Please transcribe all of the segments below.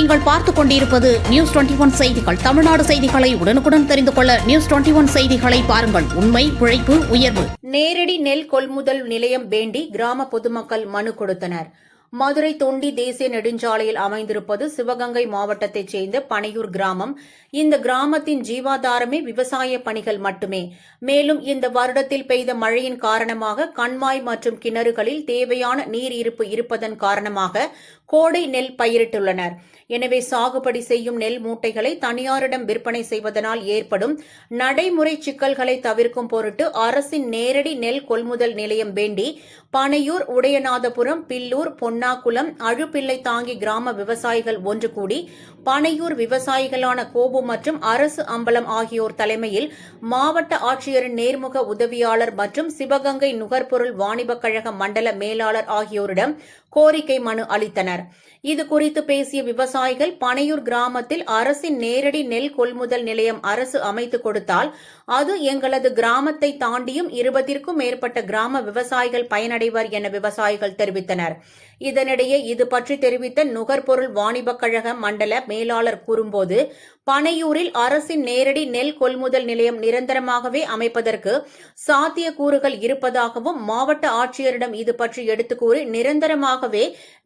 நீங்கள் பார்த்துக் கொண்டிருப்பது நியூஸ் 21 செய்திகள். தமிழ்நாடு செய்திகளை உடனுக்குடன் தெரிந்து கொள்ள நியூஸ் 21 செய்திகளை பாருங்கள். உண்மை, உழைப்பு, உயர்வு. நேரடி நெல் கொள்முதல் நிலையம் வேண்டி கிராம பொதுமக்கள் மனு கொடுத்தனர். மதுரை தொண்டி தேசிய நெடுஞ்சாலையில் அமைந்திருப்பது சிவகங்கை மாவட்டத்தைச் சேர்ந்த பனையூர் கிராமம். இந்த கிராமத்தின் ஜீவாதாரமே விவசாய பணிகள் மட்டுமே. மேலும் இந்த வருடத்தில் பெய்த மழையின் காரணமாக கண்மாய் மற்றும் கிணறுகளில் தேவையான நீர் இருப்பு இருப்பதன் காரணமாக கோடை நெல் பயிரிட்டுள்ளனர். எனவே சாகுபடி செய்யும் நெல் மூட்டைகளை தனியாரிடம் விற்பனை செய்வதனால் ஏற்படும் நடைமுறை சிக்கல்களை தவிர்க்கும் பொருட்டு அரசின் நேரடி நெல் கொள்முதல் நிலையம் வேண்டி பனையூர், உடையநாதபுரம், பில்லூர், பொன்னாக்குளம், அழுப்பிள்ளை தாங்கி கிராம விவசாயிகள் ஒன்று கூடி பனையூர் விவசாயிகளான கோபு மற்றும் அரசு அம்பலம் ஆகியோர் தலைமையில் மாவட்ட ஆட்சியரின் நேர்முக உதவியாளர் மற்றும் சிவகங்கை நுகர்பொருள் வாணிபக் கழக மண்டல மேலாளர் ஆகியோரிடம் கோரிக்கை மனு அளித்தனர். இதுகுறித்து பேசிய விவசாயிகள், பனையூர் கிராமத்தில் அரசின் நேரடி நெல் கொள்முதல் நிலையம் அரசு அமைத்துக் கொடுத்தால் அது எங்களது கிராமத்தை தாண்டியும் 20க்கும் மேற்பட்ட கிராம விவசாயிகள் பயனடைவர் என விவசாயிகள் தெரிவித்தனர். இதனிடையே இது பற்றி தெரிவித்த நுகர்பொருள் வாணிபக் கழக மண்டல மேலாளர் கூறும்போது, பனையூரில் அரசின் நேரடி நெல் கொள்முதல் நிலையம் நிரந்தரமாகவே அமைப்பதற்கு சாத்தியக்கூறுகள் இருப்பதாகவும் மாவட்ட ஆட்சியரிடம் இது பற்றி எடுத்துக் கூறி நிரந்தரமாகவே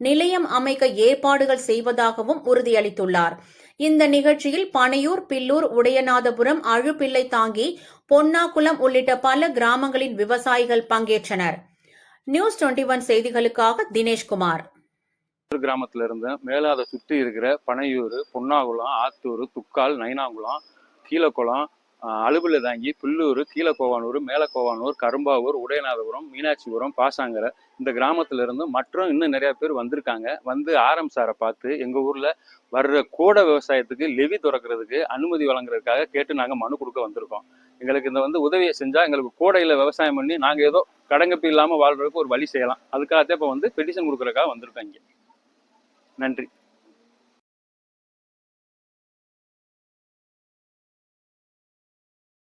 நிலையம் அமைக்க ஏற்பாடுகள் செய்வதாகவும் உறுதியளித்துள்ளார். இந்த நிகழ்ச்சியில் பனையூர், பில்லூர், உடையநாதபுரம், அழுப்பிள்ளை தாங்கி, பொன்னாக்குளம் உள்ளிட்ட பல கிராமங்களின் விவசாயிகள் பங்கேற்றனர். நியூஸ் 21 செய்திகளுக்காக தினேஷ்குமார். கிராமத்திலிருந்து மேலாத சுற்றி இருக்கிற பனையூர், பொன்னாகுளம், ஆத்தூர், துக்கால், நைனாங்குளம், கீழக்குளம், அலுபில தாங்கி, பில்லூர், கீழக்கோவானூர், மேலக்கோவானூர், கரும்பாவூர், உடையநாதபுரம், மீனாட்சிபுரம், பாசாங்கரை இந்த கிராமத்திலிருந்து மற்றும் இன்னும் நிறைய பேர் வந்திருக்காங்க. வந்து ஆர்எம் சாரை பார்த்து எங்கள் ஊரில் வர்ற கோடை விவசாயத்துக்கு லெவி திறக்கிறதுக்கு அனுமதி வழங்குறதுக்காக கேட்டு நாங்கள் மனு கொடுக்க வந்திருக்கோம். எங்களுக்கு இந்த உதவியை செஞ்சால் எங்களுக்கு கோடையில் விவசாயம் பண்ணி நாங்கள் ஏதோ கடங்கப்பி இல்லாமல் வாழ்றதுக்கு ஒரு வழி செய்யலாம். அதுக்காகத்தான் இப்போ பெட்டிஷன் கொடுக்குறதுக்காக வந்திருக்கோம் இங்கே. நன்றி.